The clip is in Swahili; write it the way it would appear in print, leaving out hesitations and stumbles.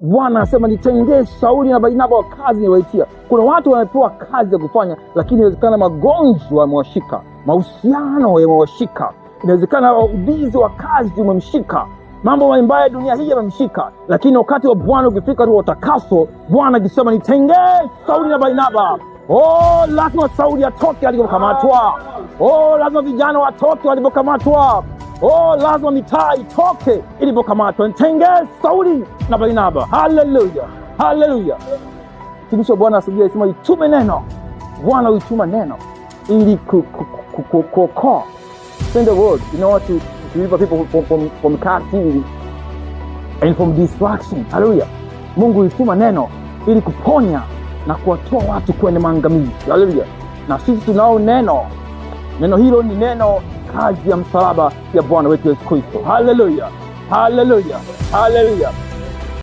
Bwana anasema nitengee Sauli na Barnaba wa kazi niwaitia. Kuna watu wamepewa kazi ya kufanya, lakini inawezekana magonjwa yamewashika, mahusiano yamewashika, inawezekana ubizi wa kazi umemshika, mambo mbaya ya dunia hii yamemshika. Lakini wakati wa Bwana ukifika tu utakaso, Bwana akisema nitengee Sauli na Barnaba. Lazima Sauli atoke alipokamatwa. Lazima vijana watoke walipokamatwa. Lazima mitaa itoke ilipokamatwa. Nitengee Sauli na Barnaba. Haleluya, haleluya. Tumisha Bwana asubuhi anasema itume neno. Bwana uituma neno ili kuokoa. Send the word in order to deliver people from captivity and from destruction. Haleluya. Mungu uituma neno ili kuponya na kuwatoa watu kwenye maangamizi. Haleluya. Na sisi tunao neno. Neno hilo ni neno, kazi ya msalaba ya Bwana wetu Yesu Kristo. Haleluya, haleluya, haleluya.